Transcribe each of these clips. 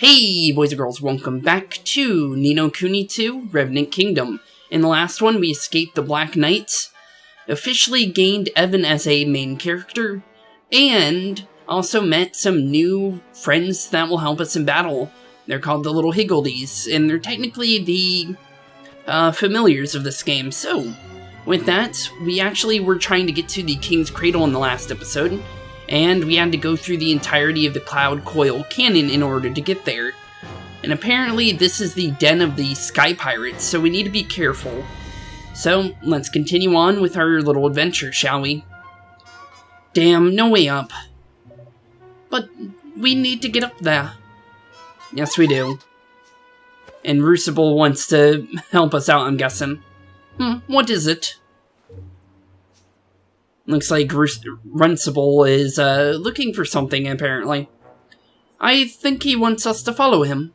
Hey boys and girls, welcome back to Ni No Kuni II, Revenant Kingdom. In the last one, we escaped the Black Knights, officially gained Evan as a main character, and also met some new friends that will help us in battle. They're called the Little Higgledies, and they're technically the familiars of this game. So, with that, we actually were trying to get to the King's Cradle in the last episode, and we had to go through the entirety of the Cloud Coil Canyon in order to get there. And apparently this is the den of the Sky Pirates, so we need to be careful. So, let's continue on with our little adventure, shall we? Damn, no way up. But we need to get up there. Yes, we do. And Rucible wants to help us out, I'm guessing. What is it? Looks like Runcible is looking for something, apparently. I think he wants us to follow him.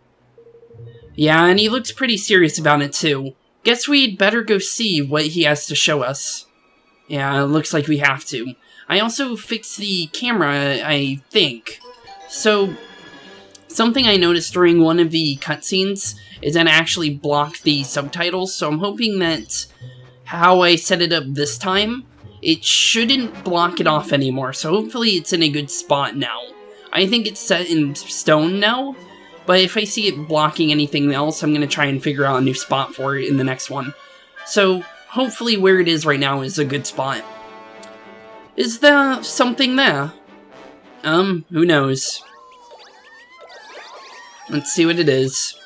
Yeah, and he looks pretty serious about it, too. Guess we'd better go see what he has to show us. Yeah, it looks like we have to. I also fixed the camera, I think. So, something I noticed during one of the cutscenes is that it actually blocked the subtitles, so I'm hoping that how I set it up this time, it shouldn't block it off anymore, so hopefully it's in a good spot now. I think it's set in stone now, but if I see it blocking anything else, I'm going to try and figure out a new spot for it in the next one. So, hopefully where it is right now is a good spot. Is there something there? Who knows? Let's see what it is.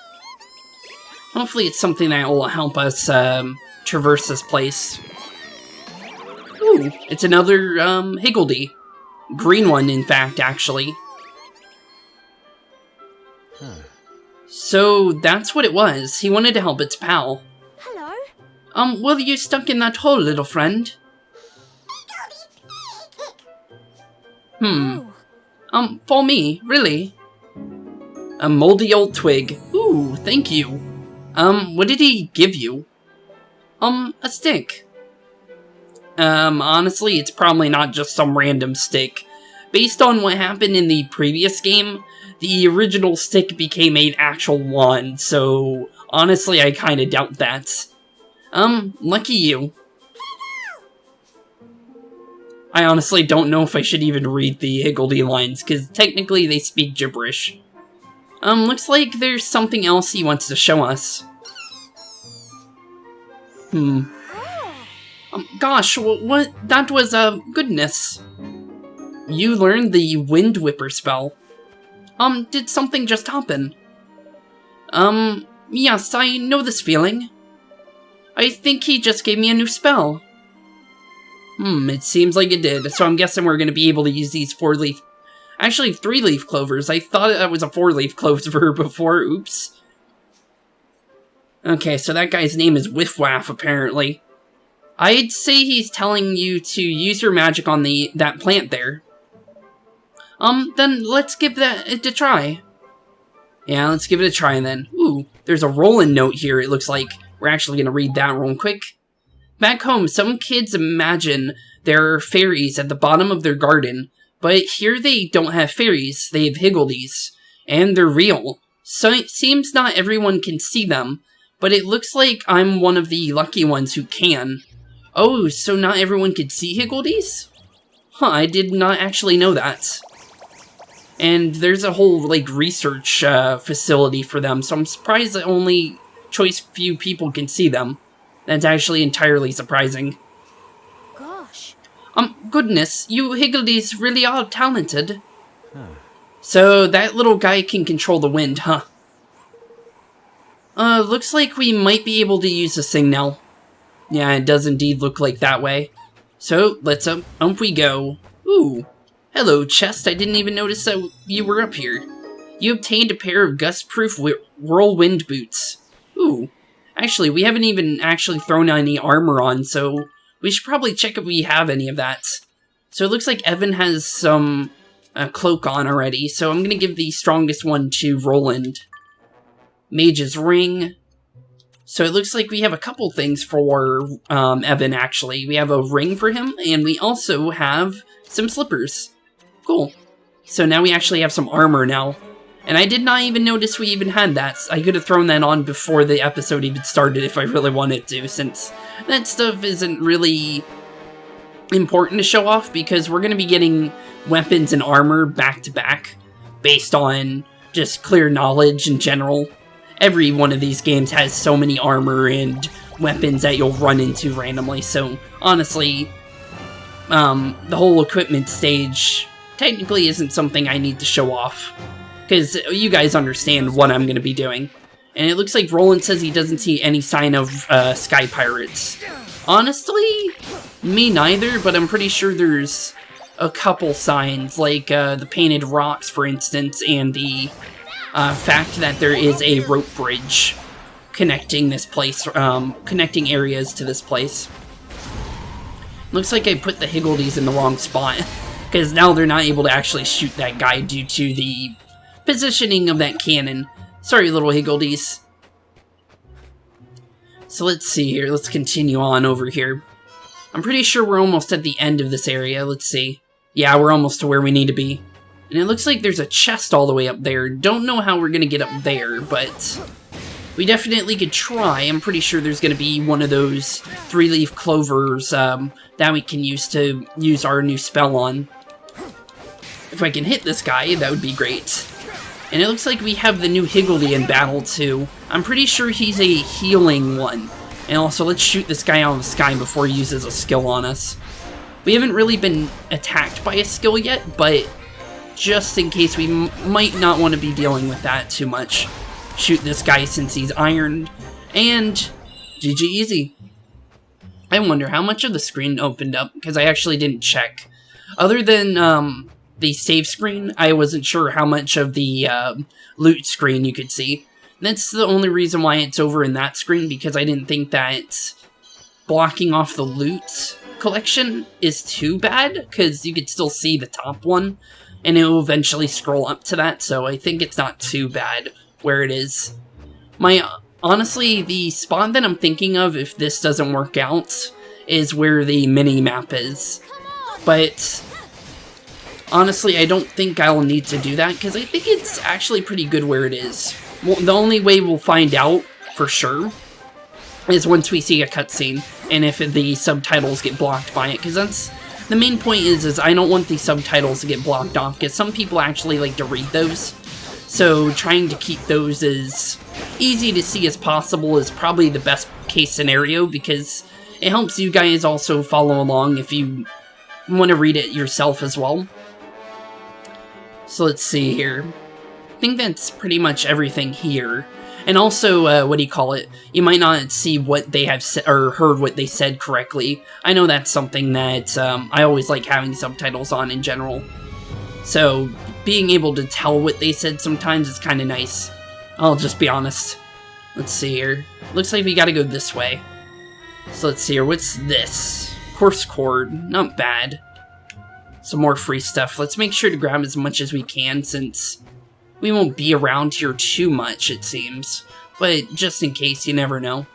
Hopefully it's something that will help us traverse this place. Ooh, it's another, Higgledy. Green one, in fact, actually. So, that's what it was. He wanted to help its pal. Hello? Were you stuck in that hole, little friend? For me, really? A moldy old twig. Ooh, thank you. What did he give you? A stick. Honestly, it's probably not just some random stick. Based on what happened in the previous game, the original stick became an actual wand, so honestly, I kinda doubt that. Lucky you. I honestly don't know if I should even read the Higgledy lines, because technically they speak gibberish. Looks like there's something else he wants to show us. Gosh, what? That was, goodness. You learned the Wind Whipper spell. Did something just happen? Yes, I know this feeling. I think he just gave me a new spell. It seems like it did, so I'm guessing we're gonna be able to use these 4-leaf... Actually, 3-leaf clovers. I thought that was a 4-leaf clover before, oops. Okay, so that guy's name is Whiff Waff, apparently. I'd say he's telling you to use your magic on that plant there. Then let's give that a try. Yeah, let's give it a try then. Ooh, there's a roll-in note here, it looks like. We're actually gonna read that real quick. Back home, some kids imagine there are fairies at the bottom of their garden, but here they don't have fairies, they have Higgledies. And they're real. So it seems not everyone can see them, but it looks like I'm one of the lucky ones who can. Oh, so not everyone could see Higgledies? Huh, I did not actually know that. And there's a whole, like, research facility for them, so I'm surprised that only choice few people can see them. That's actually entirely surprising. Gosh. Goodness, you Higgledies really are talented. So that little guy can control the wind, huh? Looks like we might be able to use this thing now. Yeah, it does indeed look like that way. So, let's up we go. Ooh. Hello, chest. I didn't even notice that you were up here. You obtained a pair of gust-proof whirlwind boots. Ooh. Actually, we haven't even actually thrown any armor on, so we should probably check if we have any of that. So it looks like Evan has some cloak on already, so I'm gonna give the strongest one to Roland. Mage's ring. So it looks like we have a couple things for Evan, actually. We have a ring for him, and we also have some slippers. Cool. So now we actually have some armor now. And I did not even notice we even had that. I could have thrown that on before the episode even started if I really wanted to, since that stuff isn't really important to show off, because we're going to be getting weapons and armor back to back based on just clear knowledge in general. Every one of these games has so many armor and weapons that you'll run into randomly, so honestly, the whole equipment stage technically isn't something I need to show off, because you guys understand what I'm going to be doing. And it looks like Roland says he doesn't see any sign of sky pirates. Honestly, me neither, but I'm pretty sure there's a couple signs, like the painted rocks, for instance, and the fact that there is a rope bridge connecting this place, connecting areas to this place. Looks like I put the Higgledies in the wrong spot, because now they're not able to actually shoot that guy due to the positioning of that cannon. Sorry, little Higgledies. So let's see here, let's continue on over here. I'm pretty sure we're almost at the end of this area, let's see. Yeah, we're almost to where we need to be. And it looks like there's a chest all the way up there. Don't know how we're gonna get up there, but we definitely could try. I'm pretty sure there's gonna be one of those 3-leaf clovers that we can use to use our new spell on. If I can hit this guy, that would be great. And it looks like we have the new Higgledy in battle too. I'm pretty sure he's a healing one. And also, let's shoot this guy out of the sky before he uses a skill on us. We haven't really been attacked by a skill yet, but just in case, we might not want to be dealing with that too much. Shoot this guy since he's ironed. And GG easy. I wonder how much of the screen opened up, because I actually didn't check. Other than the save screen, I wasn't sure how much of the loot screen you could see. That's the only reason why it's over in that screen, because I didn't think that blocking off the loot collection is too bad, because you could still see the top one, and it will eventually scroll up to that, so I think it's not too bad where it is. Honestly, the spot that I'm thinking of, if this doesn't work out, is where the mini-map is. But honestly, I don't think I'll need to do that, because I think it's actually pretty good where it is. Well, the only way we'll find out, for sure, is once we see a cutscene, and if the subtitles get blocked by it, because that's the main point is I don't want the subtitles to get blocked off, because some people actually like to read those, so trying to keep those as easy to see as possible is probably the best case scenario, because it helps you guys also follow along if you want to read it yourself as well. So let's see here. I think that's pretty much everything here. And also, what do you call it? You might not see what they have said, or heard what they said correctly. I know that's something that I always like having subtitles on in general. So, being able to tell what they said sometimes is kind of nice. I'll just be honest. Let's see here. Looks like we gotta go this way. So let's see here. What's this? Course cord. Not bad. Some more free stuff. Let's make sure to grab as much as we can, since we won't be around here too much, it seems. But just in case, you never know.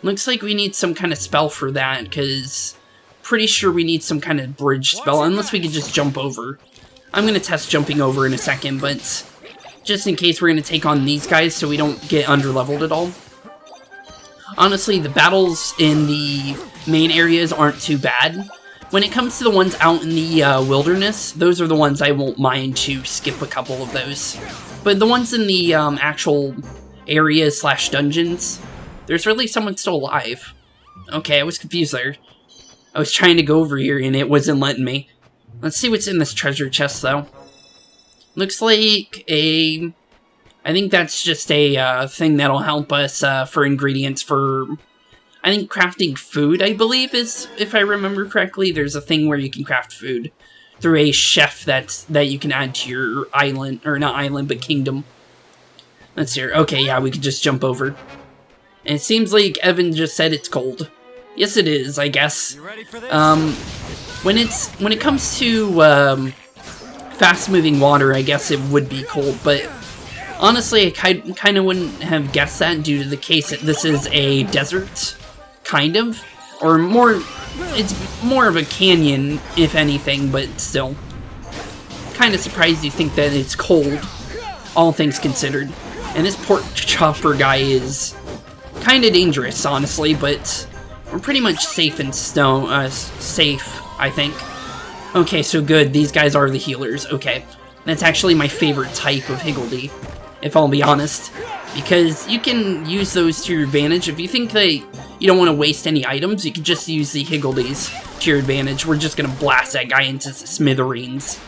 Looks like we need some kind of spell for that, because pretty sure we need some kind of bridge spell, unless we could just jump over. I'm going to test jumping over in a second, but just in case, we're going to take on these guys so we don't get underleveled at all. Honestly, the battles in the main areas aren't too bad. When it comes to the ones out in the wilderness, those are the ones I won't mind to skip a couple of those. But the ones in the actual areas / dungeons, there's really someone still alive. Okay, I was confused there. I was trying to go over here and it wasn't letting me. Let's see what's in this treasure chest, though. Looks like a... I think that's just a thing that'll help us for ingredients for... I think crafting food, I believe, is, if I remember correctly, there's a thing where you can craft food through a chef that you can add to your island, or not island, but kingdom. Let's see here. Okay, yeah, we can just jump over. And it seems like Evan just said it's cold. Yes, it is, I guess. You ready for this? When it comes to fast-moving water, I guess it would be cold, but honestly, I kind of wouldn't have guessed that due to the case that this is a desert. Kind of, or more, it's more of a canyon, if anything, but still. kind of surprised you think that it's cold, all things considered. And this pork chopper guy is kind of dangerous, honestly, but we're pretty much safe and safe, I think. Okay, so good. These guys are the healers. Okay. That's actually my favorite type of Higgledy, if I'll be honest. Because you can use those to your advantage. If you think that you don't want to waste any items, you can just use the Higgledies to your advantage. We're just going to blast that guy into smithereens.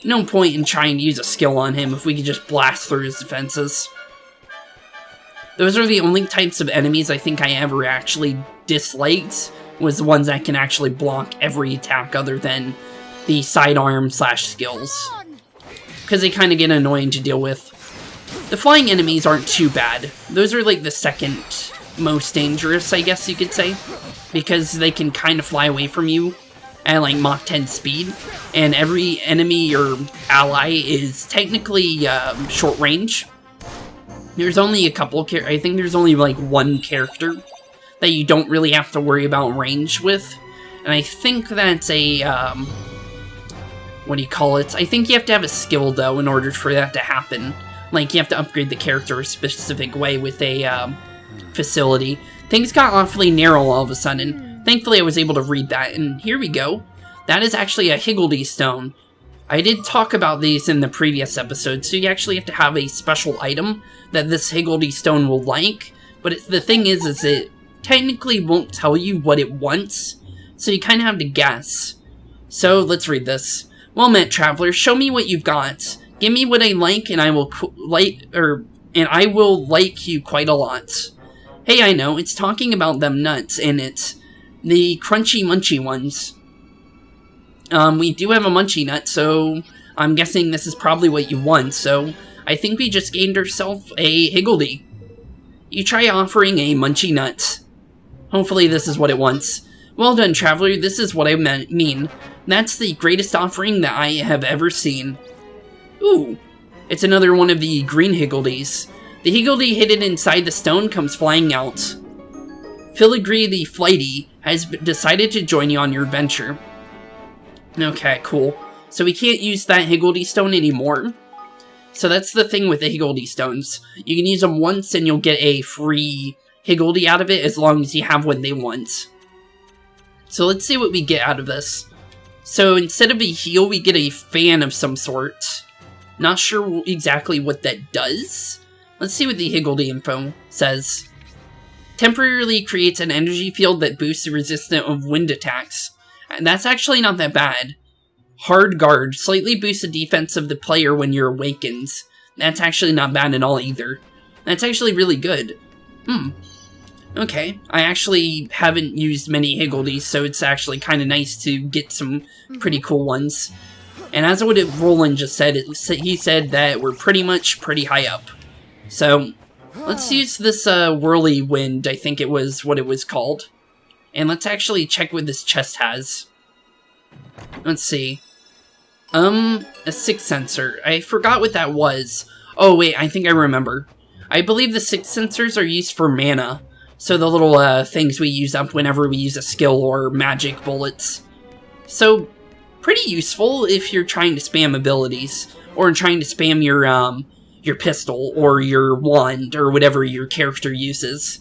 No point in trying to use a skill on him if we could just blast through his defenses. Those are the only types of enemies I think I ever actually disliked, was the ones that can actually block every attack other than the sidearm / skills. Because they kind of get annoying to deal with. The flying enemies aren't too bad. Those are like the second most dangerous, I guess you could say. Because they can kind of fly away from you at like Mach 10 speed. And every enemy or ally is technically short range. There's only a couple, I think there's only like one character that you don't really have to worry about range with. And I think that's a, what do you call it? I think you have to have a skill though in order for that to happen. Like you have to upgrade the character a specific way with a facility. Things got awfully narrow all of a sudden. Thankfully I was able to read that, and here we go. That is actually a Higgledy stone. I did talk about these in the previous episode, so you actually have to have a special item that this Higgledy stone will like, but the thing is it technically won't tell you what it wants, so you kind of have to guess. So let's read this. Well met, traveler, show me what you've got. Give me what I like, and I will like you quite a lot. Hey, I know, it's talking about them nuts, and it's the crunchy munchy ones. We do have a munchy nut, so I'm guessing this is probably what you want, so I think we just gained ourselves a Higgledy. You try offering a munchy nut. Hopefully this is what it wants. Well done, traveler, this is what I mean. That's the greatest offering that I have ever seen. Ooh, it's another one of the green Higgledies. The Higgledy hidden inside the stone comes flying out. Filigree the Flighty has decided to join you on your adventure. Okay, cool. So we can't use that Higgledy stone anymore. So that's the thing with the Higgledy stones. You can use them once and you'll get a free Higgledy out of it as long as you have what they want. So let's see what we get out of this. So instead of a heal, we get a fan of some sort. Not sure exactly what that does. Let's see what the Higgledy info says. Temporarily creates an energy field that boosts the resistance of wind attacks. And that's actually not that bad. Hard Guard. Slightly boosts the defense of the player when you're awakened. That's actually not bad at all either. That's actually really good. Okay. I actually haven't used many Higgledies, so it's actually kind of nice to get some pretty cool ones. And as what Roland just said, he said that we're pretty high up. So, let's use this Whirlwind, I think it was what it was called. And let's actually check what this chest has. Let's see. A 6 sensor. I forgot what that was. Oh wait, I think I remember. I believe the 6 sensors are used for mana. So the little things we use up whenever we use a skill or magic bullets. So, pretty useful if you're trying to spam abilities. Or trying to spam your pistol or your wand or whatever your character uses.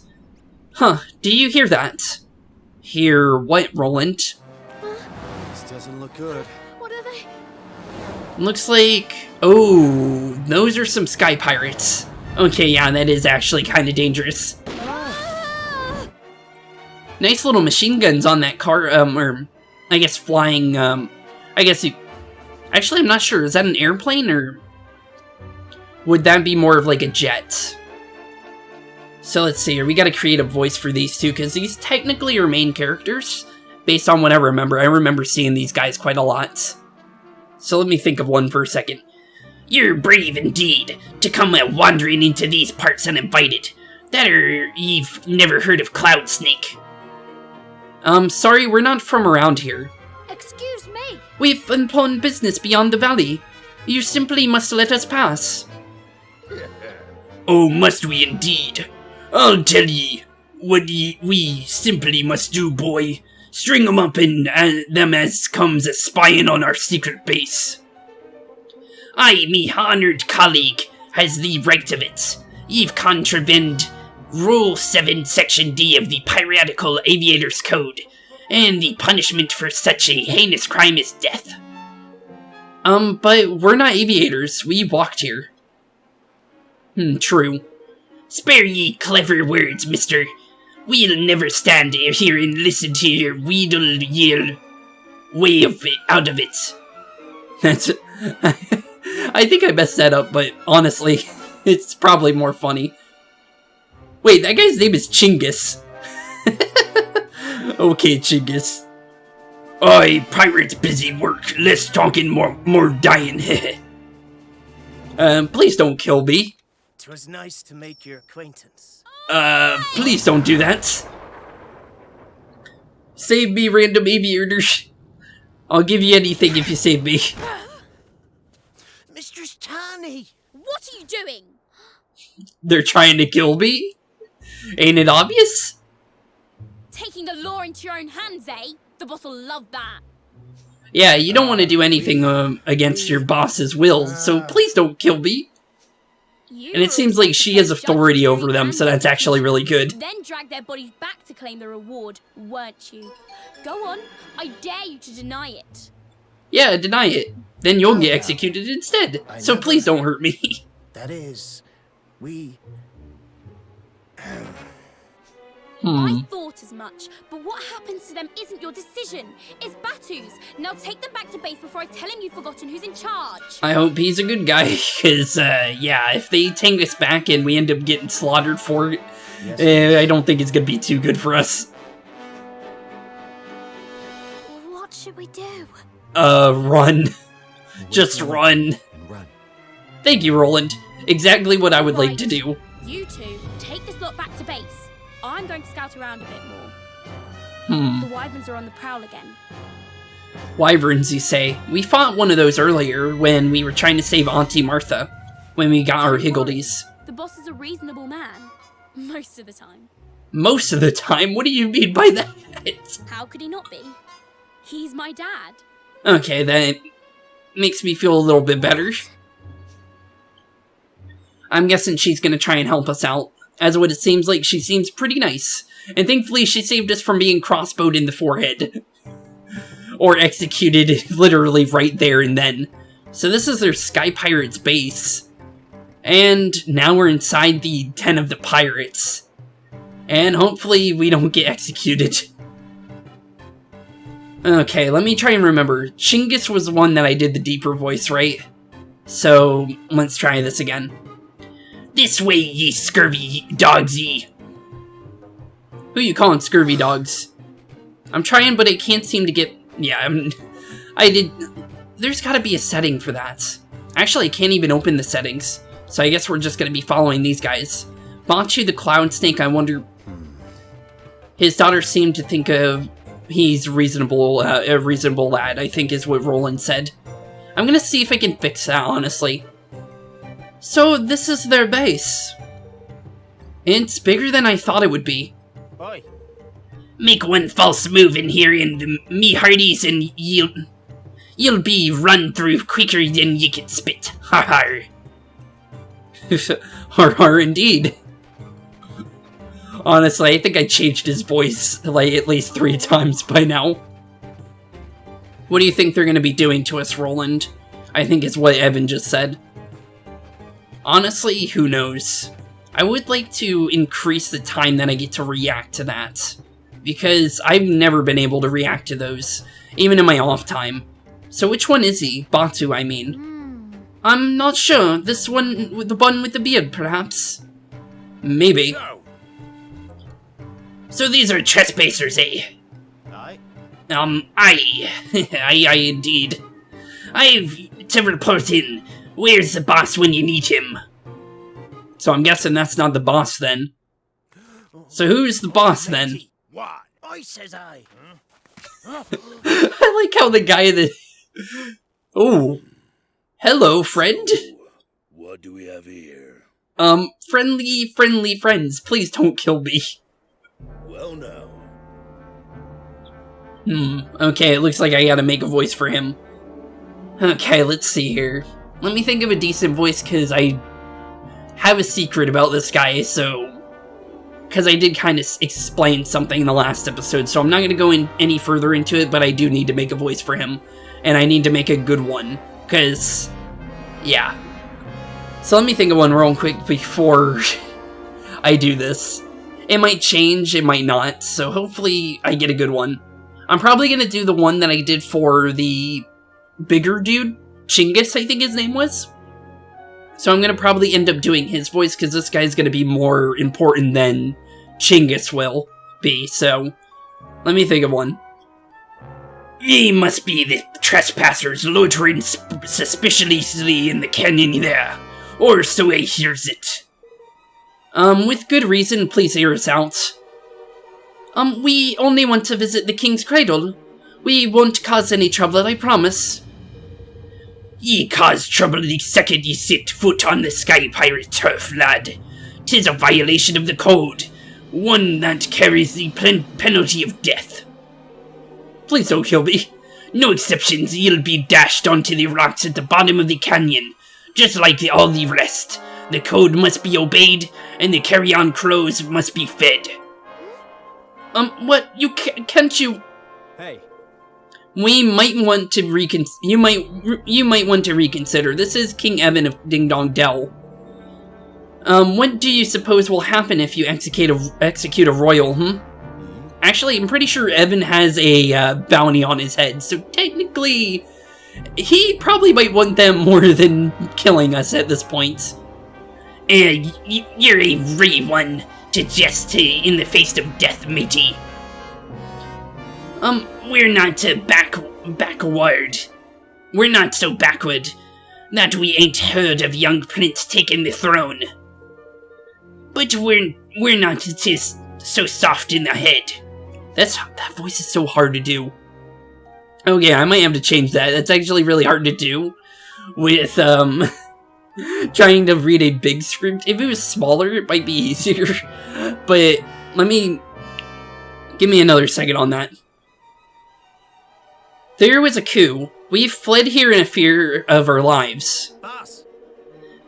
Huh, do you hear that? Hear what, Roland? This doesn't look good. What are they? Looks like... Oh, those are some sky pirates. Okay, yeah, that is actually kind of dangerous. Nice little machine guns on that car, or... I guess flying, I guess you... Actually, I'm not sure. Is that an airplane, or... Would that be more of like a jet? So let's see here. We gotta create a voice for these two, because these technically are main characters. Based on what I remember. I remember seeing these guys quite a lot. So let me think of one for a second. You're brave indeed, to come wandering into these parts uninvited. That or you've never heard of Cloud Snake. Sorry, we're not from around here. Excuse me. We've upon business beyond the valley. You simply must let us pass. Oh, must we indeed? I'll tell ye what we simply must do, boy. String 'em up and them as comes a spying on our secret base. I, me honoured colleague, has the right of it. Ye've contravened Rule 7, Section D of the Piratical Aviators Code, and the punishment for such a heinous crime is death. But we're not aviators. We walked here. True. Spare ye clever words, mister. We'll never stand here and listen to your wheedle yell way of it, out of it. That's... I think I messed that up, but honestly, it's probably more funny. Wait, that guy's name is Chinggis. Okay, Chinggis. Oi, pirates busy work. Less talking, more dying. Please don't kill me. 'Twas nice to make your acquaintance. Please don't do that. Save me, random aviators. I'll give you anything if you save me. Mistress Tani! What are you doing? They're trying to kill me? Ain't it obvious? Taking the law into your own hands, eh? The boss will love that. Yeah, you don't want to do anything against your boss's will, so please don't kill me. And it seems like she has authority over them, so that's actually really good. Then drag their bodies back to claim the reward, weren't you? Go on, I dare you to deny it. Yeah, deny it. Then you'll get executed instead. So please don't hurt me. That is, we... I thought as much, but what happens to them isn't your decision. It's Batu's. Now take them back to base before I tell him you've forgotten who's in charge. I hope he's a good guy, because, yeah, if they take us back and we end up getting slaughtered for it, I don't think it's going to be too good for us. What should we do? Run. Just run. Thank you, Roland. Exactly what I would like to do. You two, take this lot back to base. I'm going to scout around a bit more. The wyverns are on the prowl again. Wyverns, you say? We fought one of those earlier when we were trying to save Auntie Martha. When we got our higgledies. The boss is a reasonable man. Most of the time. Most of the time? What do you mean by that? How could he not be? He's my dad. Okay, that makes me feel a little bit better. I'm guessing she's gonna try and help us out. As what it seems like, she seems pretty nice. And thankfully, she saved us from being crossbowed in the forehead. Or executed literally right there and then. So this is their Sky Pirates base. And now we're inside the Den of the Pirates. And hopefully we don't get executed. Okay, let me try and remember. Chinggis was the one that I did the deeper voice, right? So, let's try this again. This way, ye scurvy dogs, ye. Who you calling scurvy dogs? I'm trying, but I can't seem to get... Yeah, there's gotta be a setting for that. Actually, I can't even open the settings. So I guess we're just gonna be following these guys. Batu the Cloud Snake, I wonder... His daughter seemed to think of... He's reasonable, a reasonable lad, I think is what Roland said. I'm gonna see if I can fix that, honestly. So, this is their base. It's bigger than I thought it would be. Oi. Make one false move in here and me hearties and you'll be run through quicker than you can spit. Har har. Har har indeed. Honestly, I think I changed his voice, like, at least 3 times by now. What do you think they're gonna be doing to us, Roland? I think it's what Evan just said. Honestly, who knows? I would like to increase the time that I get to react to that. Because I've never been able to react to those, even in my off time. So which one is he? Batu, I mean. I'm not sure. This one, the one with the beard, perhaps? Maybe. So these are trespassers, eh? Aye. Aye indeed. I've to report in. Where's the boss when you need him? So I'm guessing that's not the boss then. So who's the boss then? What? I says I. I like how the guy that... Oh. Hello, friend. What do we have here? Friendly friends. Please don't kill me. Well now. Okay, it looks like I gotta make a voice for him. Okay, let's see here. Let me think of a decent voice, because I have a secret about this guy, so... Because I did kind of explain something in the last episode, so I'm not going to go any further into it, but I do need to make a voice for him. And I need to make a good one, because... Yeah. So let me think of one real quick before I do this. It might change, it might not, so hopefully I get a good one. I'm probably going to do the one that I did for the bigger dude, Chinggis, I think his name was. So I'm going to probably end up doing his voice, because this guy's going to be more important than Chinggis will be, so let me think of one. Ye must be the trespassers loitering suspiciously in the canyon there, or so I hears it. With good reason, please hear us out. We only want to visit the King's Cradle. We won't cause any trouble, I promise. Ye cause trouble the second ye set foot on the sky pirate turf, lad. 'Tis a violation of the code, one that carries the penalty of death. Please don't kill me. No exceptions, you'll be dashed onto the rocks at the bottom of the canyon, just like all the rest. The code must be obeyed, and the carry-on crows must be fed. What? Can't you... Hey. We might want to you might want to reconsider. This is King Evan of Ding Dong Dell. What do you suppose will happen if you execute a royal, Actually, I'm pretty sure Evan has a bounty on his head, so technically, he probably might want them more than killing us at this point. You're a brave one to jest in the face of death, matey. We're not backward. We're not so backward that we ain't heard of young Prince taking the throne. But we're not just so soft in the head. That voice is so hard to do. Oh yeah, I might have to change that. That's actually really hard to do with trying to read a big script. If it was smaller, it might be easier. But give me another second on that. There was a coup. We fled here in fear of our lives. Boss.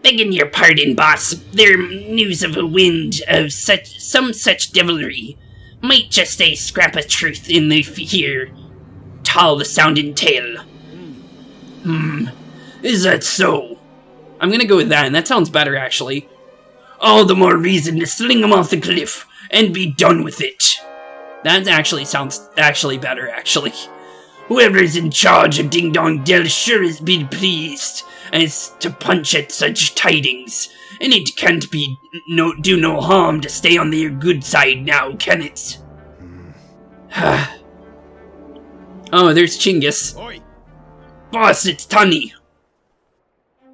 Begging your pardon, boss. There news of a wind of some such devilry. Might just a scrap of truth in the here tall sounding tale. Is that so? I'm gonna go with that, and that sounds better, actually. All the more reason to sling him off the cliff and be done with it. That actually sounds better, actually. Whoever's in charge of Ding Dong Dell sure has been pleased as to punch at such tidings, and it can't be do no harm to stay on their good side now, can it? Oh, there's Chinggis. Oi. Boss, it's Tani.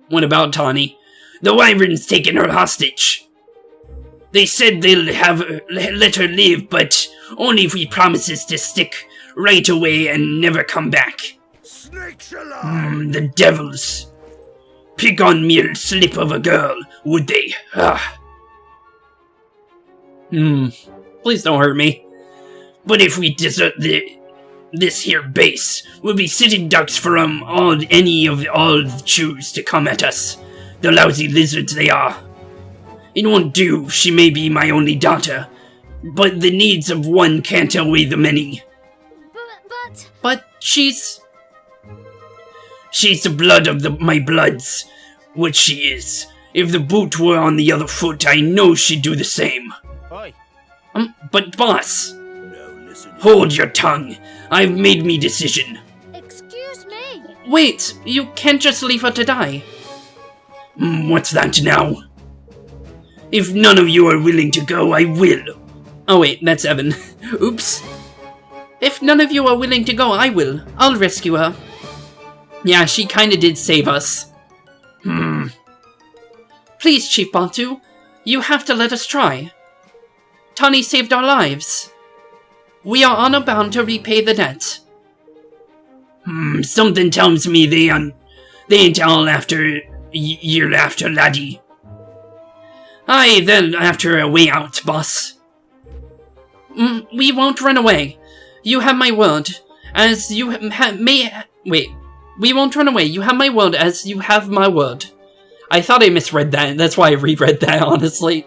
What about Tani? The Wyvern's taken her hostage. They said they'll let her live, but only if we promises to stick right away and never come back. Snakes alive. The devils. Pick on mere slip of a girl, would they? Please don't hurt me. But if we desert this here base, we'll be sitting ducks for any of all choose to come at us. The lousy lizards they are. It won't do, she may be my only daughter, but the needs of one can't outweigh the many. But she's the blood of my bloods, what she is. If the boot were on the other foot, I know she'd do the same. Oi. But boss! Now listen. Hold your tongue. I've made me decision. Excuse me. Wait, you can't just leave her to die. What's that now? If none of you are willing to go, I will. Oh wait, that's Evan. Oops. If none of you are willing to go, I will. I'll rescue her. Yeah, she kinda did save us. Please, Chief Batu, you have to let us try. Tani saved our lives. We are honor bound to repay the debt. Something tells me they ain't all after year after, laddie. Aye, then after a way out, boss. We won't run away. You have my word. As you may... Wait. We won't run away. You have my word, as you have my word. I thought I misread that. That's why I reread that, honestly.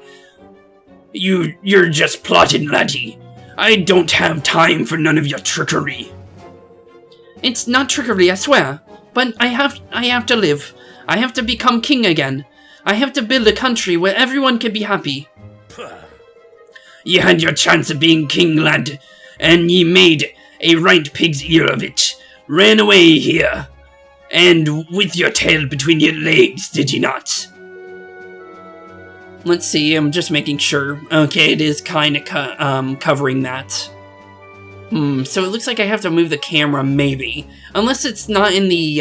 You're just plotting, laddie. I don't have time for none of your trickery. It's not trickery, I swear. But I have to live. I have to become king again. I have to build a country where everyone can be happy. Ye had your chance of being king, lad, and ye made a right pig's ear of it. Ran away here, and with your tail between your legs, did ye not? Let's see, I'm just making sure. Okay, it is kind of covering that. So it looks like I have to move the camera, maybe. Unless it's not in the,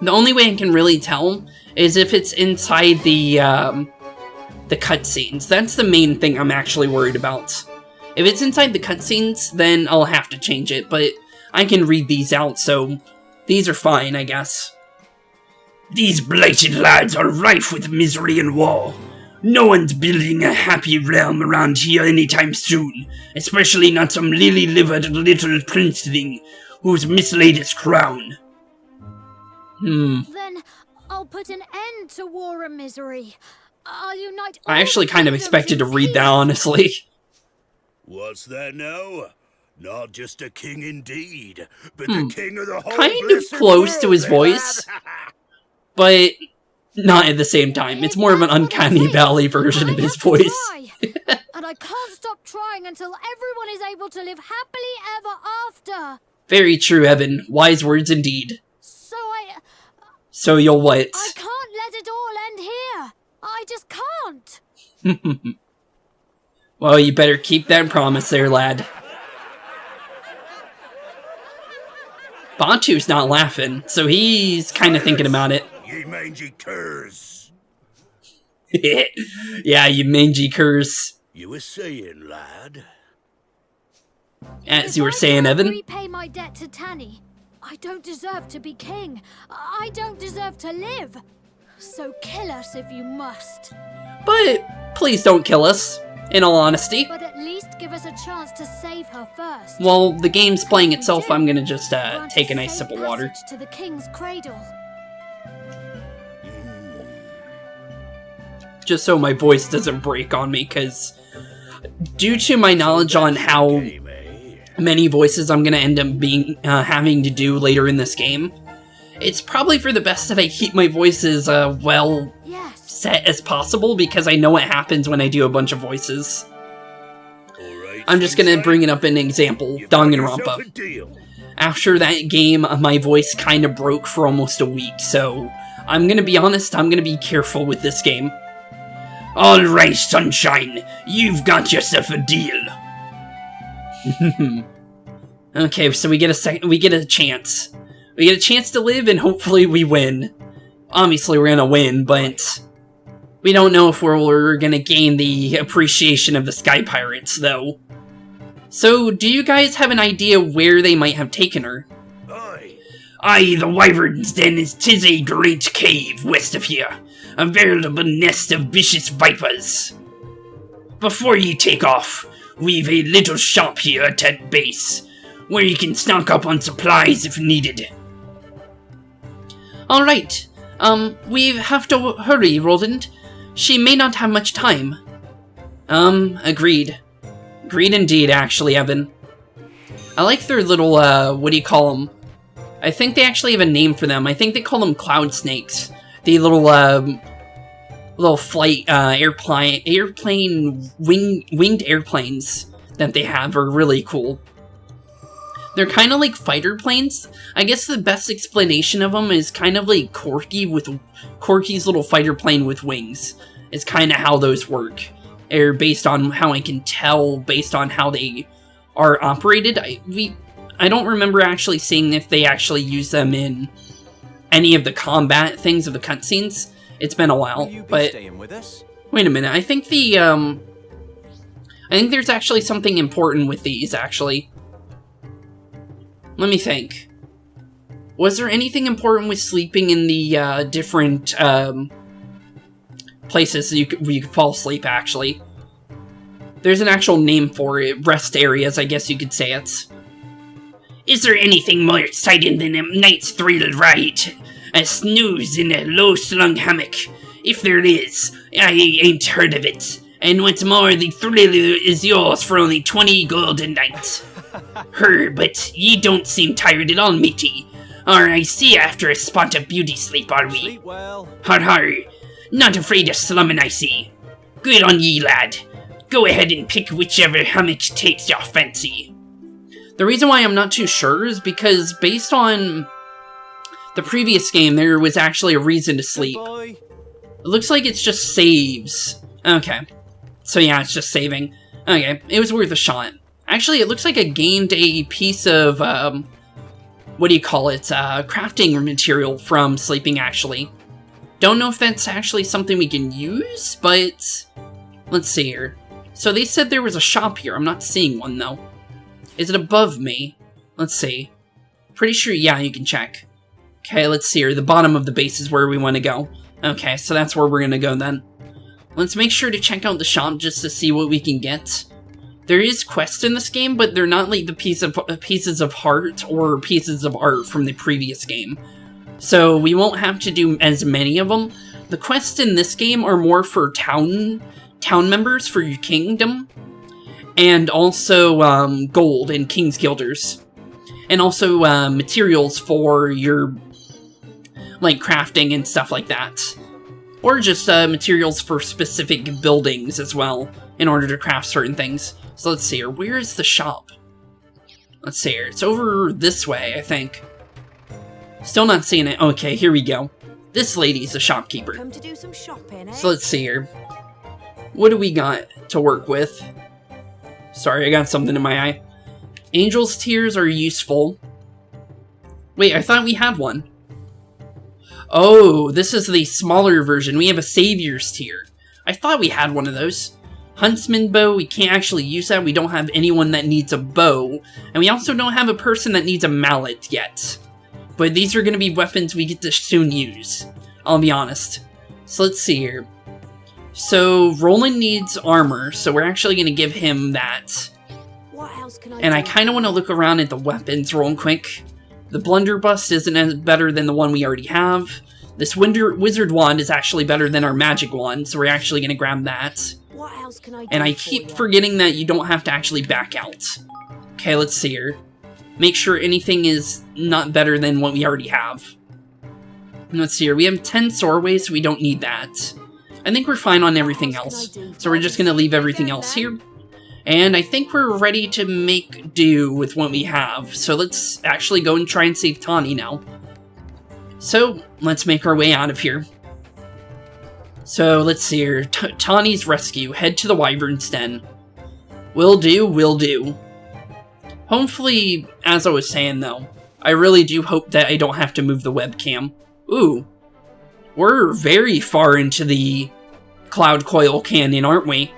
the only way I can really tell is if it's inside the cutscenes. That's the main thing I'm actually worried about. If it's inside the cutscenes, then I'll have to change it, but I can read these out, so these are fine, I guess. These blighted lads are rife with misery and war. No one's building a happy realm around here anytime soon, especially not some lily-livered little princeling who's mislaid his crown. Then I'll put an end to war and misery. I'll unite all I actually kind of kingdoms expected to in read that, peace. honestly. What's that now? Not just a king indeed, but the king of the whole Kind of blessed close to world, his eh, voice, lad? but not at the same time. It's more of an Uncanny Valley version of his voice. And I can't stop trying until everyone is able to live happily ever after. Very true, Evan. Wise words indeed. So you'll what? I can't let it all end here. I just can't. Well, you better keep that promise there, lad. Batu's not laughing, so he's kind of thinking about it. Ye mangy curs. Yeah, you mangy curs. You were saying, lad? As you were saying, If I Evan. can't repay my debt to Tanny, I don't deserve to be king. I don't deserve to live. So kill us if you must. But please don't kill us, in all honesty. But at least give us a chance to save her first. While the game's playing If we itself, do, I'm gonna just grant take a nice safe sip of water. passage to the king's cradle. Just so my voice doesn't break on me, because due to my knowledge on how Game, eh? many voices I'm gonna end up being having to do later in this game, it's probably for the best that I keep my voices well Yes. set as possible, because I know what happens when I do a bunch of voices. All right, I'm just gonna Sensei. bring it up an example, You got Danganronpa. yourself a deal. After that game, my voice kind of broke for almost a week, so I'm gonna be honest, I'm gonna be careful with this game. All right, sunshine, you've got yourself a deal. Okay, so we get a chance. We get a chance to live, and hopefully we win. Obviously, we're gonna win, but we don't know if we're gonna gain the appreciation of the Sky Pirates, though. So, do you guys have an idea where they might have taken her? Aye, the Wyvern's Den is 'tis a great cave west of here, a veritable nest of vicious vipers. Before ye take off, we've a little shop here at that base, where you can stock up on supplies if needed. Alright, we have to hurry, Roland. She may not have much time. Agreed. Agreed indeed, actually, Evan. I like their little, what do you call them? I think they actually have a name for them. I think they call them cloud snakes. The little, little flight, winged airplanes that they have are really cool. They're kind of like fighter planes. I guess the best explanation of them is kind of like Corky's little fighter plane with wings. Is kind of how those work. Or based on how I can tell, based on how they are operated. I don't remember actually seeing if they actually use them in any of the combat things of the cutscenes. It's been a while, but wait a minute. I think I think there's actually something important with these, actually. Let me think. Was there anything important with sleeping in the different places where you could fall asleep, actually? There's an actual name for it. Rest areas, I guess you could say it. Is there anything more exciting than a night's thrill ride? A snooze in a low-slung hammock? If there is, I ain't heard of it. And what's more, the thrill is yours for only 20 golden nights. But ye don't seem tired at all, matey. Or I see after a spot of beauty sleep, are we? Sleep well. Har har. Not afraid of slumming, I see. Good on ye, lad. Go ahead and pick whichever hammock takes your fancy. The reason why I'm not too sure is because based on the previous game, there was actually a reason to sleep. Goodbye. It looks like it's just saves. Okay. So yeah, it's just saving. Okay, it was worth a shot. Actually, it looks like I gained a piece of, what do you call it? Crafting material from sleeping, actually. Don't know if that's actually something we can use, but let's see here. So they said there was a shop here. I'm not seeing one, though. Is it above me? Let's see. Pretty sure, yeah, you can check. Okay, let's see here. The bottom of the base is where we want to go. Okay, so that's where we're going to go then. Let's make sure to check out the shop just to see what we can get. There is quests in this game, but they're not like the pieces of heart or pieces of art from the previous game. So we won't have to do as many of them. The quests in this game are more for town members for your kingdom. And also gold and king's guilders. And also materials for your like crafting and stuff like that. Or just materials for specific buildings as well, in order to craft certain things. So let's see here, where is the shop? Let's see here, it's over this way, I think. Still not seeing it. Okay, here we go. This lady's a shopkeeper. Come to do some shopping, eh? So let's see here. What do we got to work with? Sorry, I got something in my eye. Angel's Tears are useful. Wait, I thought we had one. Oh, this is the smaller version. We have a Savior's Tier. I thought we had one of those. Huntsman Bow, we can't actually use that. We don't have anyone that needs a bow. And we also don't have a person that needs a mallet yet. But these are going to be weapons we get to soon use. I'll be honest. So let's see here. So Roland needs armor, so we're actually going to give him that. What else can And I kind of want to look around at the weapons real quick. The Blunderbuss isn't as better than the one we already have. This Wizard Wand is actually better than our Magic Wand, so we're actually going to grab that. What else can I do? And I keep forgetting that you don't have to actually back out. Okay, let's see here. Make sure anything is not better than what we already have. Let's see here. We have 10 Soarways, so we don't need that. I think we're fine on everything else. So we're just going to leave everything else here. And I think we're ready to make do with what we have. So let's actually go and try and save Tawny now. So let's make our way out of here. So let's see here. Tawny's rescue. Head to the Wyvern's Den. Will do, will do. Hopefully, as I was saying though, I really do hope that I don't have to move the webcam. Ooh. We're very far into the Cloud Coil Canyon, aren't we?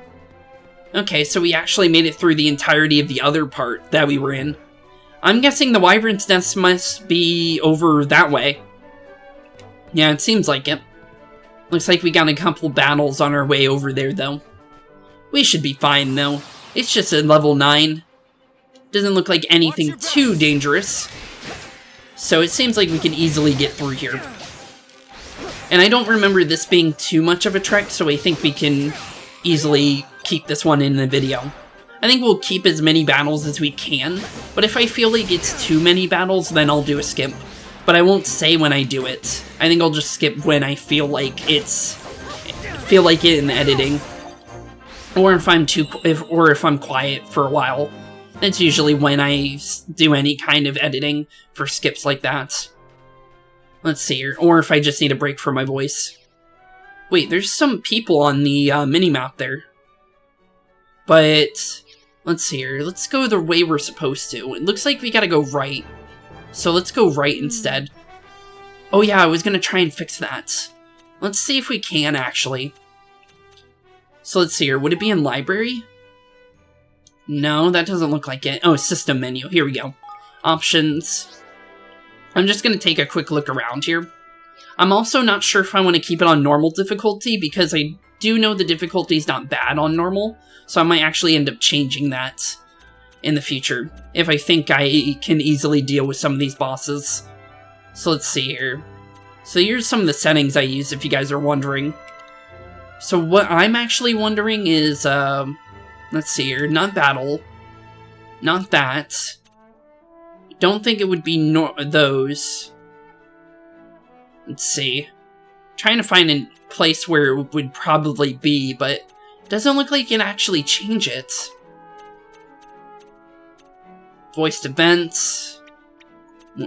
Okay, so we actually made it through the entirety of the other part that we were in. I'm guessing the Wyvern's Nest must be over that way. Yeah, it seems like it. Looks like we got a couple battles on our way over there, though. We should be fine, though. It's just a level 9. Doesn't look like anything too dangerous. So it seems like we can easily get through here. And I don't remember this being too much of a trek, so I think we can easily keep this one in the video. I think we'll keep as many battles as we can, but if I feel like it's too many battles, then I'll do a skip. But I won't say when I do it. I think I'll just skip when I feel like it in editing. Or if I'm quiet for a while. That's usually when I do any kind of editing for skips like that. Let's see here. Or if I just need a break for my voice. Wait, there's some people on the minimap there. But, let's see here. Let's go the way we're supposed to. It looks like we gotta go right. So let's go right instead. Oh yeah, I was gonna try and fix that. Let's see if we can, actually. So let's see here. Would it be in library? No, that doesn't look like it. Oh, system menu. Here we go. Options. I'm just gonna take a quick look around here. I'm also not sure if I want to keep it on normal difficulty, because I do know the difficulty is not bad on normal, so I might actually end up changing that. in the future, if I think I can easily deal with some of these bosses. So let's see here. So here's some of the settings I use, if you guys are wondering. So what I'm actually wondering is, let's see here, not battle, not that. Don't think it would be those. Let's see. Trying to find a place where it would probably be, but it doesn't look like you can actually change it. Voiced events.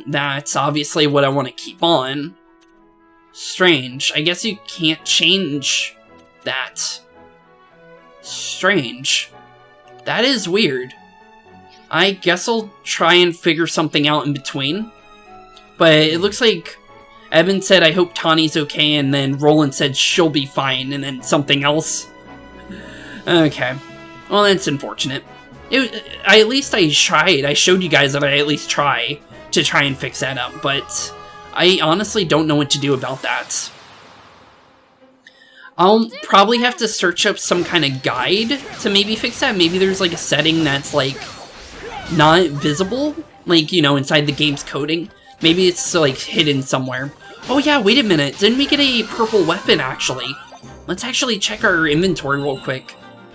That's obviously what I want to keep on. Strange. I guess you can't change that. Strange. That is weird. I guess I'll try and figure something out in between. But it looks like Evan said, I hope Tawny's okay, and then Roland said she'll be fine, and then something else. Okay. Well, that's unfortunate. At least I tried. I showed you guys that I at least try and fix that up, but I honestly don't know what to do about that. I'll probably have to search up some kind of guide to maybe fix that. Maybe there's like a setting that's like not visible, like, you know, inside the game's coding. Maybe it's like hidden somewhere. Oh yeah, wait a minute. Didn't we get a purple weapon actually? Let's actually check our inventory real quick,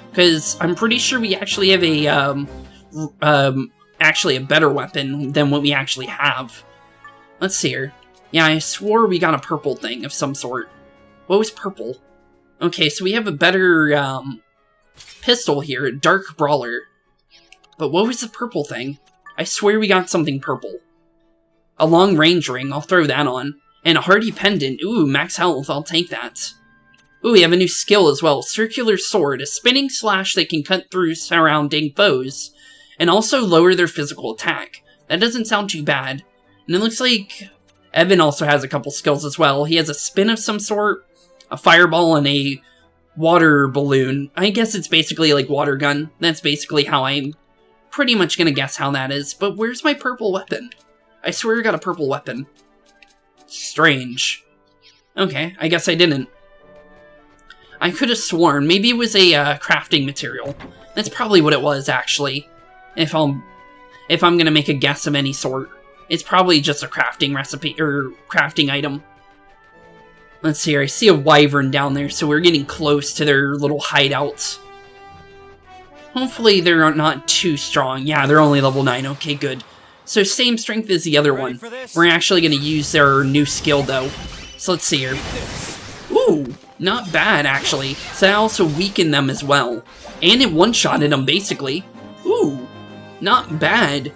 because I'm pretty sure we actually have a better weapon than what we actually have. Let's see here. Yeah, I swore we got a purple thing of some sort. What was purple? Okay, so we have a better pistol here, a dark brawler. But what was the purple thing? I swear we got something purple. A long range ring, I'll throw that on. And a hardy pendant. Ooh, max health, I'll take that. Ooh, we have a new skill as well. Circular sword, a spinning slash that can cut through surrounding foes, and also lower their physical attack. That doesn't sound too bad. And it looks like Evan also has a couple skills as well. He has a spin of some sort, a fireball, and a water balloon. I guess it's basically like water gun. That's basically how I'm pretty much gonna guess how that is. But where's my purple weapon? I swear I got a purple weapon. Strange. Okay, I guess I didn't. I could have sworn maybe it was a crafting material. That's probably what it was, actually. If I'm gonna make a guess of any sort, it's probably just a crafting recipe or crafting item. Let's see here. I see a wyvern down there, so we're getting close to their little hideouts. Hopefully they're not too strong. Yeah, they're only level 9. Okay, good. So same strength as the other one. We're actually going to use their new skill, though. So let's see here. Ooh, not bad, actually. So that also weakened them as well. And it one-shotted them, basically. Ooh, not bad.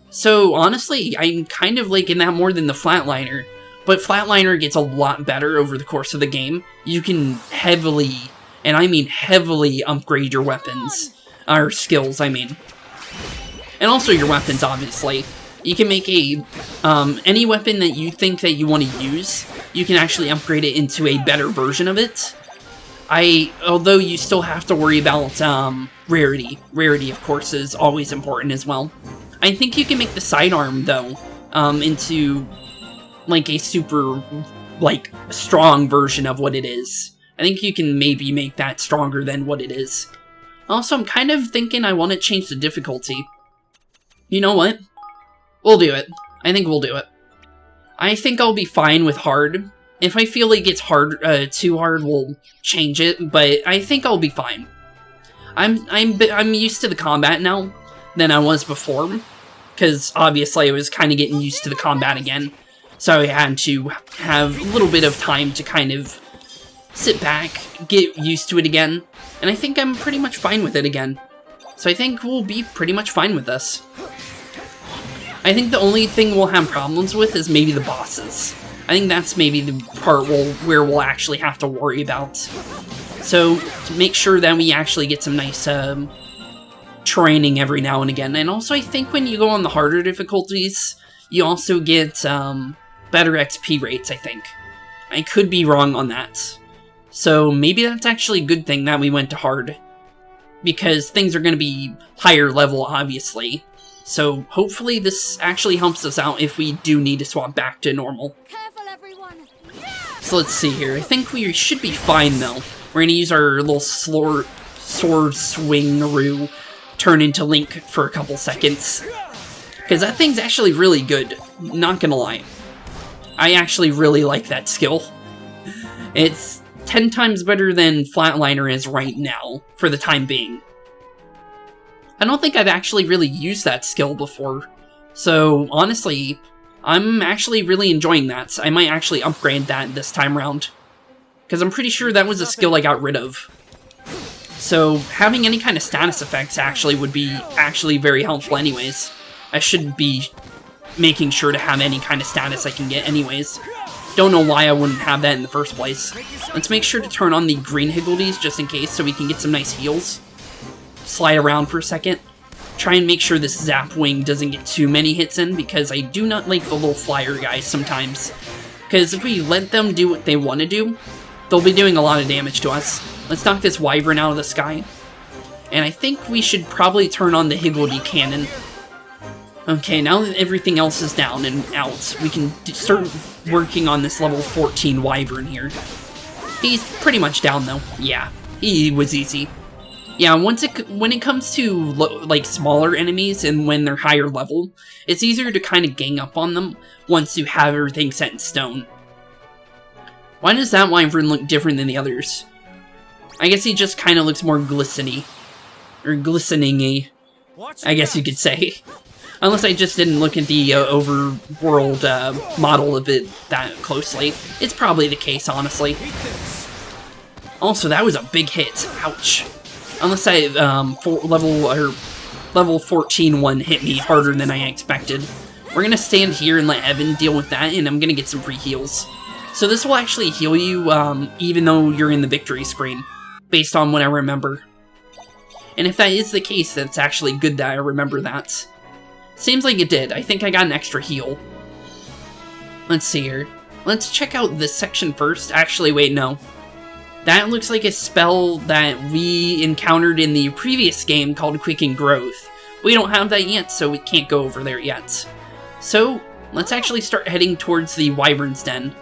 So honestly, I'm kind of liking that more than the Flatliner. But Flatliner gets a lot better over the course of the game. You can heavily, and I mean heavily, upgrade your weapons. Or skills, I mean. And also your weapons, obviously. You can make any weapon that you think that you want to use, you can actually upgrade it into a better version of it. Although you still have to worry about rarity. Rarity, of course, is always important as well. I think you can make the sidearm, though, into like a super, like, strong version of what it is. I think you can maybe make that stronger than what it is. Also, I'm kind of thinking I want to change the difficulty. You know what? We'll do it. I think we'll do it. I think I'll be fine with hard. If I feel like it's hard, too hard, we'll change it. But I think I'll be fine. I'm used to the combat now than I was before, because obviously I was kind of getting used to the combat again. So I had to have a little bit of time to kind of sit back, get used to it again, and I think I'm pretty much fine with it again. So I think we'll be pretty much fine with this. I think the only thing we'll have problems with is maybe the bosses. I think that's maybe the part where we'll actually have to worry about. So, to make sure that we actually get some nice training every now and again. And also, I think when you go on the harder difficulties, you also get better XP rates, I think. I could be wrong on that. So, maybe that's actually a good thing that we went to hard. Because things are going to be higher level, obviously. So, hopefully this actually helps us out if we do need to swap back to normal. Careful, everyone. So let's see here. I think we should be fine, though. We're going to use our little sword swing-aroo turn into Link for a couple seconds. Because that thing's actually really good, not gonna lie. I actually really like that skill. It's 10 times better than Flatliner is right now, for the time being. I don't think I've actually really used that skill before, so honestly, I'm actually really enjoying that. I might actually upgrade that this time around, because I'm pretty sure that was a skill I got rid of. So having any kind of status effects actually would be very helpful anyways. I should be making sure to have any kind of status I can get anyways. Don't know why I wouldn't have that in the first place. Let's make sure to turn on the green Higgledies just in case so we can get some nice heals. Slide around for a second. Try and make sure this Zap Wing doesn't get too many hits in, because I do not like the little flyer guys sometimes. Because if we let them do what they want to do, they'll be doing a lot of damage to us. Let's knock this Wyvern out of the sky. And I think we should probably turn on the Higgledy Cannon. Okay, now that everything else is down and out, we can start working on this level 14 Wyvern here. He's pretty much down though. Yeah, he was easy. Yeah, when it comes to like smaller enemies and when they're higher level, it's easier to kind of gang up on them once you have everything set in stone. Why does that Wyvern look different than the others? I guess he just kind of looks more glistening-y. Or glistening-y, I guess you could say. Unless I just didn't look at the overworld model of it that closely. It's probably the case, honestly. Also, that was a big hit. Ouch. Unless I, level 14 one hit me harder than I expected. We're gonna stand here and let Evan deal with that, and I'm gonna get some free heals. So this will actually heal you, even though you're in the victory screen, based on what I remember. And if that is the case, that's actually good that I remember that. Seems like it did. I think I got an extra heal. Let's see here. Let's check out this section first. Actually, wait, no. That looks like a spell that we encountered in the previous game called Quicken Growth. We don't have that yet, so we can't go over there yet. So, let's actually start heading towards the Wyvern's Den.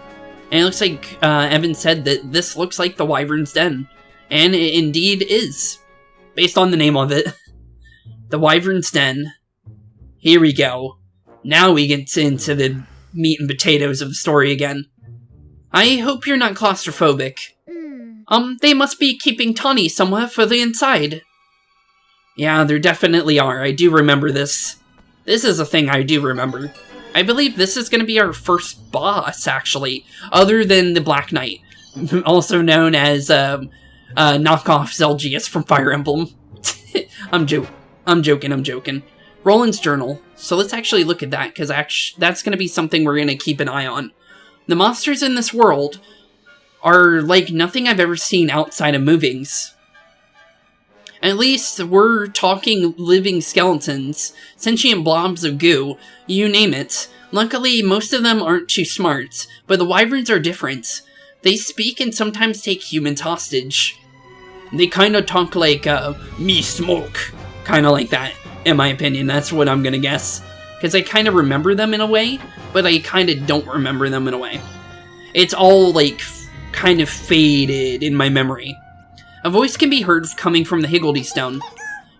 And it looks like Evan said that this looks like the Wyvern's Den. And it indeed is. Based on the name of it. The Wyvern's Den. Here we go. Now we get into the meat and potatoes of the story again. I hope you're not claustrophobic. They must be keeping Tawny somewhere further inside. Yeah, there definitely are. I do remember this. This is a thing I do remember. I believe this is going to be our first boss, actually, other than the Black Knight, also known as knockoff Zelgius from Fire Emblem. I'm joking. Roland's Journal. So let's actually look at that, because that's going to be something we're going to keep an eye on. The monsters in this world are like nothing I've ever seen outside of movies. At least we're talking living skeletons, sentient blobs of goo, you name it. Luckily, most of them aren't too smart, but the wyverns are different. They speak and sometimes take humans hostage. They kind of talk like, me smoke. Kind of like that, in my opinion. That's what I'm gonna guess. Because I kind of remember them in a way, but I kind of don't remember them in a way. It's all, like, kind of faded in my memory. A voice can be heard coming from the Higgledy Stone.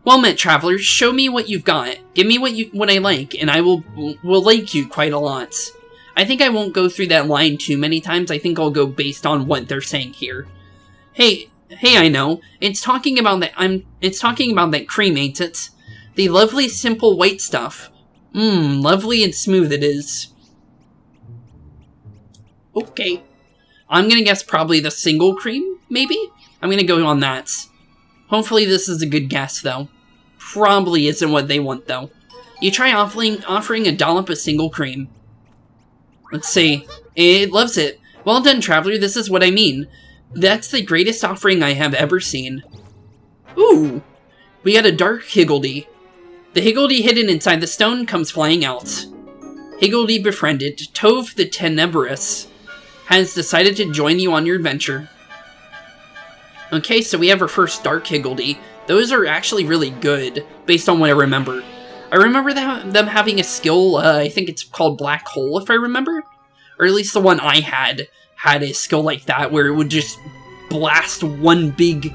Well met, travelers. Show me what you've got. Give me what I like, and I will like you quite a lot. I think I won't go through that line too many times. I think I'll go based on what they're saying here. Hey, I know. It's talking about that cream, ain't it? The lovely, simple white stuff. Lovely and smooth it is. Okay. I'm gonna guess probably the single cream, maybe? I'm gonna go on that. Hopefully this is a good guess, though. Probably isn't what they want, though. You try offering a dollop of single cream. Let's see. It loves it. Well done, traveler, this is what I mean. That's the greatest offering I have ever seen. Ooh! We got a dark Higgledy. The Higgledy hidden inside the stone comes flying out. Higgledy befriended, Tove the Tenebrous has decided to join you on your adventure. Okay, so we have our first Dark Higgledy. Those are actually really good, based on what I remember. I remember them having a skill, I think it's called Black Hole, if I remember? Or at least the one I had a skill like that, where it would just blast one big,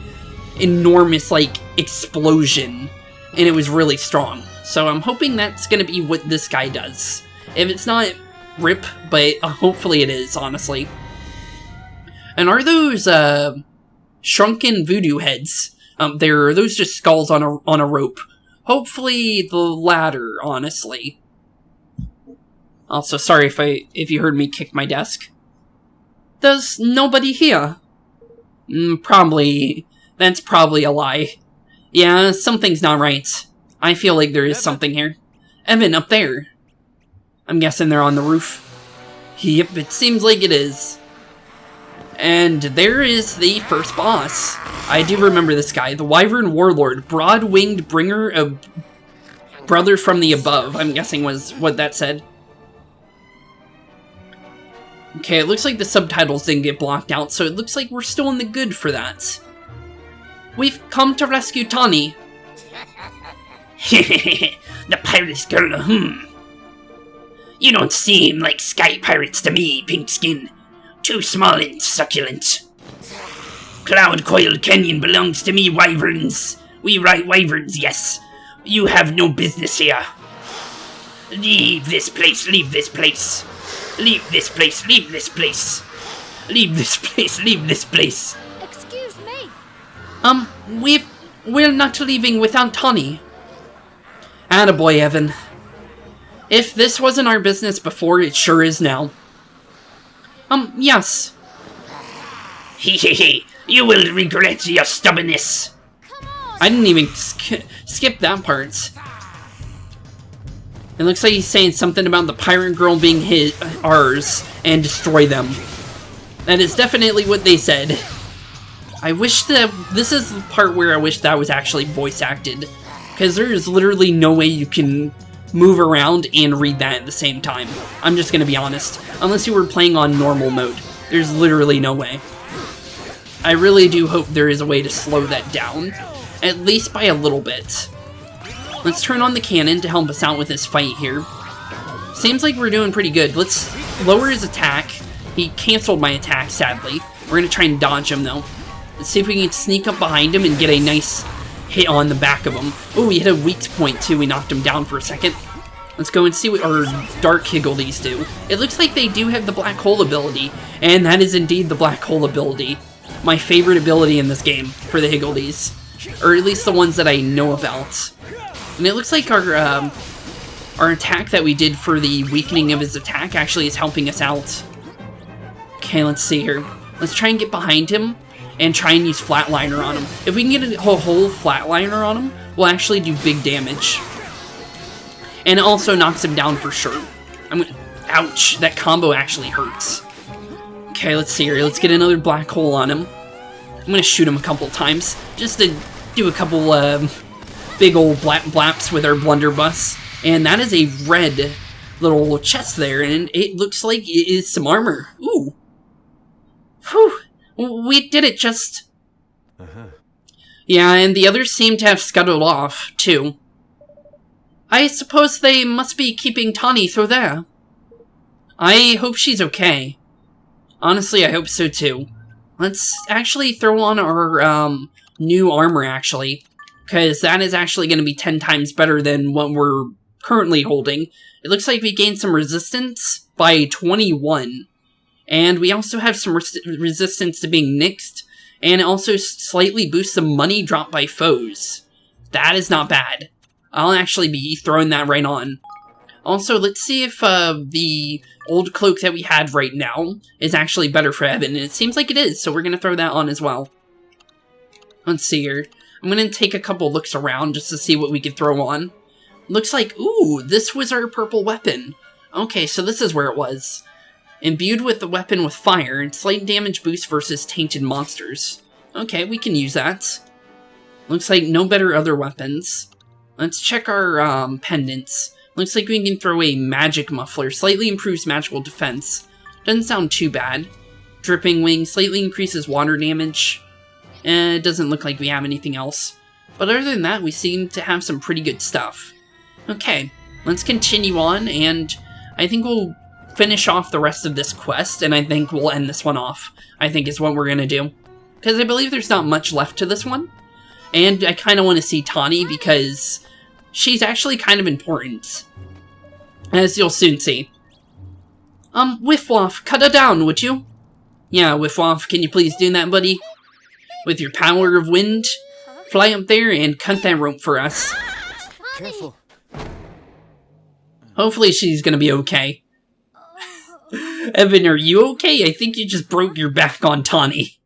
enormous, like, explosion and it was really strong. So I'm hoping that's going to be what this guy does. If it's not, rip, but hopefully it is, honestly. And are those, shrunken voodoo heads? Are those just skulls on a rope? Hopefully the latter, honestly. Also, sorry if you heard me kick my desk. There's nobody here. That's probably a lie. Yeah, something's not right. I feel like there is something here. Evan, up there. I'm guessing they're on the roof. Yep, it seems like it is. And there is the first boss. I do remember this guy, the Wyvern Warlord, broad-winged bringer of brother from the above, I'm guessing was what that said. Okay, it looks like the subtitles didn't get blocked out, so it looks like we're still in the good for that. We've come to rescue Tani. The pirate's girl, You don't seem like sky pirates to me, Pinkskin. Too small and succulent. Cloud Coil Canyon belongs to me, wyverns. We ride wyverns, yes. You have no business here. Leave this place, leave this place. Leave this place, leave this place. Leave this place, leave this place. Excuse me. We're not leaving without Tani. Attaboy, Evan. If this wasn't our business before, it sure is now. Yes. Hehehe, you will regret your stubbornness. I didn't even skip that part. It looks like he's saying something about the pirate girl being ours, and destroy them. That is definitely what they said. I wish that this is the part where I wish that was actually voice acted, because there is literally no way you can move around and read that at the same time. I'm just gonna be honest. Unless you were playing on normal mode, there's literally no way. I really do hope there is a way to slow that down, at least by a little bit. Let's turn on the cannon to help us out with this fight here. Seems like we're doing pretty good. Let's lower his attack. He canceled my attack, sadly. We're gonna try and dodge him, though. Let's see if we can sneak up behind him and get a nice hit on the back of him. Oh, he hit a weak point, too. We knocked him down for a second. Let's go and see what our Dark Higgledies do. It looks like they do have the Black Hole ability, and that is indeed the Black Hole ability. My favorite ability in this game for the Higgledies. Or at least the ones that I know about. And it looks like our attack that we did for the weakening of his attack actually is helping us out. Okay, let's see here. Let's try and get behind him and try and use Flatliner on him. If we can get a whole Flatliner on him, we'll actually do big damage. And it also knocks him down for sure. Ouch, that combo actually hurts. Okay, let's see here. Let's get another black hole on him. I'm gonna shoot him a couple times, just to do a couple big old blaps with our blunderbuss. And that is a red little chest there, and it looks like it is some armor. Ooh. Whew. We did it just... Yeah, and the others seem to have scuttled off, too. I suppose they must be keeping Tani through there. I hope she's okay. Honestly, I hope so, too. Let's actually throw on our, new armor, actually. Because that is actually going to be 10 times better than what we're currently holding. It looks like we gained some resistance by 21. And we also have some resistance to being nixed. And it also slightly boosts the money dropped by foes. That is not bad. I'll actually be throwing that right on. Also, let's see if the old cloak that we had right now is actually better for Evan. And it seems like it is, so we're going to throw that on as well. Let's see here. I'm going to take a couple looks around just to see what we could throw on. Looks like, ooh, this was our purple weapon. Okay, so this is where it was. Imbued with the weapon with fire, and slight damage boost versus tainted monsters. Okay, we can use that. Looks like no better other weapons. Let's check our pendants. Looks like we can throw a magic muffler. Slightly improves magical defense. Doesn't sound too bad. Dripping wing slightly increases water damage. It doesn't look like we have anything else. But other than that, we seem to have some pretty good stuff. Okay, let's continue on, and I think we'll finish off the rest of this quest, and I think we'll end this one off, I think is what we're going to do. Because I believe there's not much left to this one. And I kind of want to see Tani because she's actually kind of important. As you'll soon see. Whiffwaff, cut it down, would you? Yeah, Whiffwaff, can you please do that, buddy? With your power of wind, fly up there and cut that rope for us. Careful. Hopefully she's gonna be okay. Evan, are you okay? I think you just broke your back on Tani.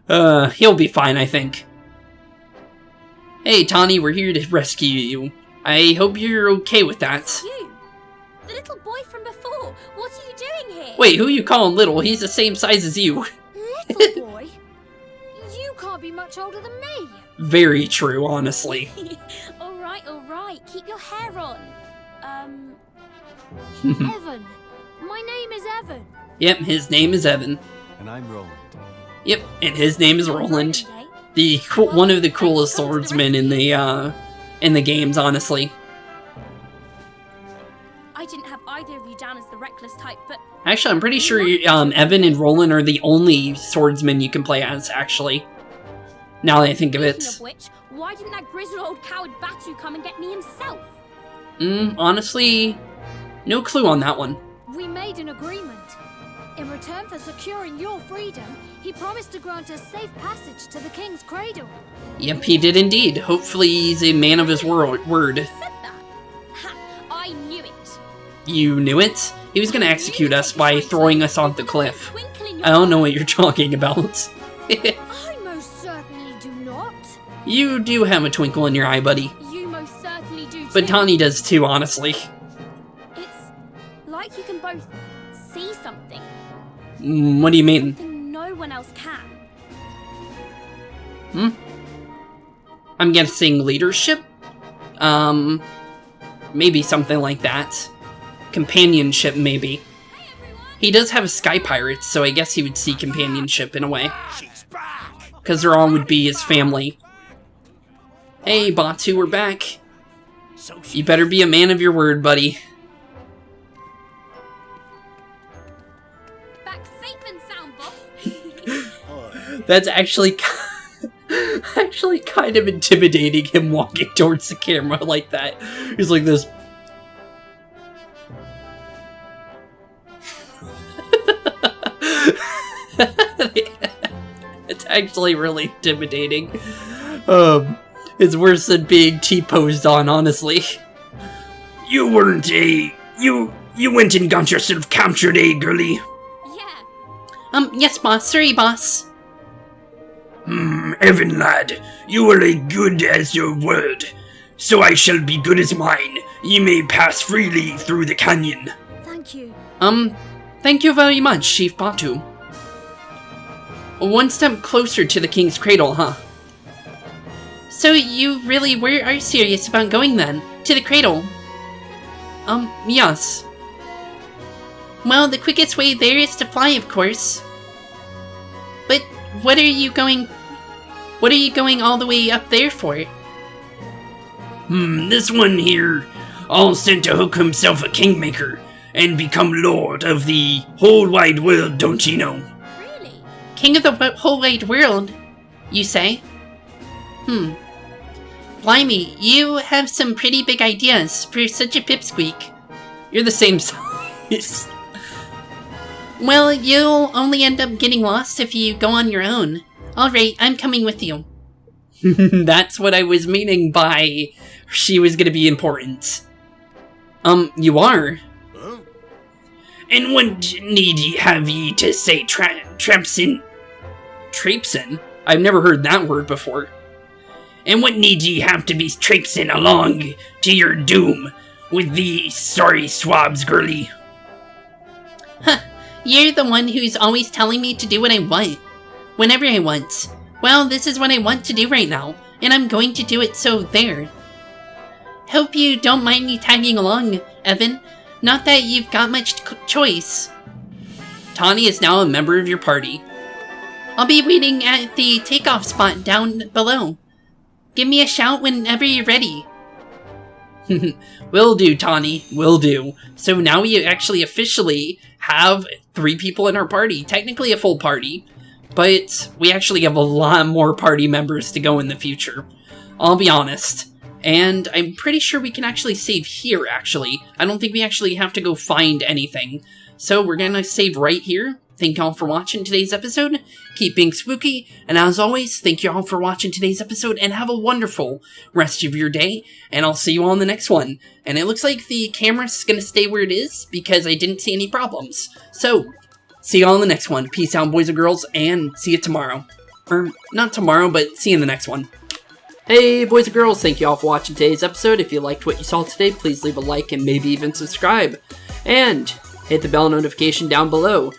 He'll be fine, I think. Hey, Tani, we're here to rescue you. I hope you're okay with that. You, the little boy from before. What are you doing here? Wait, who you calling little? He's the same size as you. Little boy? You can't be much older than me. Very true, honestly. All right. Keep your hair on. Evan. My name is Evan. Yep, his name is Evan. And I'm Roland. Yep, and his name is Roland. Okay. One of the coolest swordsmen in the games, honestly. I didn't have either of you down as the reckless type, but Actually, I'm pretty sure Evan and Roland are the only swordsmen you can play as, actually. Now that I think of speaking it. of which, why didn't that grizzled old coward Batu come and get me himself? Honestly, no clue on that one. We made an agreement. In return for securing your freedom, he promised to grant us safe passage to the king's cradle. Yep, he did indeed. Hopefully he's a man of his word. Who said that? Ha! I knew it. You knew it? He was gonna execute us by throwing us off the cliff. Twinkle in your I don't know eye. what you're talking about. I most certainly do not. You do have a twinkle in your eye, buddy. You most certainly do. But too. Tani does too, honestly. It's like you can both see something. What do you mean? Something no one else can. I'm guessing leadership? Maybe something like that. Companionship, maybe. He does have a sky pirate, so I guess he would see companionship in a way. She's back! Because they're all would be his family. Hey, Batu, we're back. So You better be a man of your word, buddy. Back safe and sound, boss. That's actually kind of intimidating, him walking towards the camera like that. He's like this. It's actually really intimidating. It's worse than being T-posed on, honestly. You weren't you went and got yourself captured, girlie? Yeah. Yes, boss. Sorry, boss. Evan, lad, you are as good as your word. So I shall be good as mine. Ye may pass freely through the canyon. Thank you. Thank you very much, Chief Batu. One step closer to the king's cradle, huh? So you really are serious about going then? To the cradle? Yes. Well, the quickest way there is to fly, of course. But what are you going all the way up there for? This one here, all sent to hook himself a kingmaker and become lord of the whole wide world, don't you know? Really? King of the whole wide world, you say? Blimey, you have some pretty big ideas for such a pipsqueak. You're the same size. Well, you'll only end up getting lost if you go on your own. Alright, I'm coming with you. That's what I was meaning by she was gonna be important. You are? Huh? And what need ye have ye to say trapsin? Traipsin? I've never heard that word before. And what need ye have to be traipsin along to your doom with these sorry swabs, girlie? You're the one who's always telling me to do what I want. Whenever I want. Well, this is what I want to do right now, and I'm going to do it, so there. Hope you don't mind me tagging along, Evan. Not that you've got much choice. Tani is now a member of your party. I'll be waiting at the takeoff spot down below. Give me a shout whenever you're ready. Will do, Tani. Will do. So now we actually officially have 3 people in our party. Technically a full party. but we actually have a lot more party members to go in the future. I'll be honest. And I'm pretty sure we can actually save here, actually. I don't think we actually have to go find anything. So we're gonna save right here. Thank y'all for watching today's episode. Keep being spooky. And as always, thank y'all for watching today's episode and have a wonderful rest of your day. And I'll see you all in the next one. And it looks like the camera's gonna stay where it is because I didn't see any problems. So, see y'all in the next one. Peace out, boys and girls, and see you tomorrow. Or, not tomorrow, but see you in the next one. Hey, boys and girls, thank you all for watching today's episode. If you liked what you saw today, please leave a like and maybe even subscribe. And hit the bell notification down below.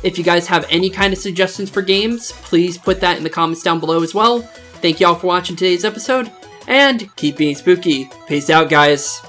If you guys have any kind of suggestions for games, please put that in the comments down below as well. Thank you all for watching today's episode, and keep being spooky. Peace out, guys.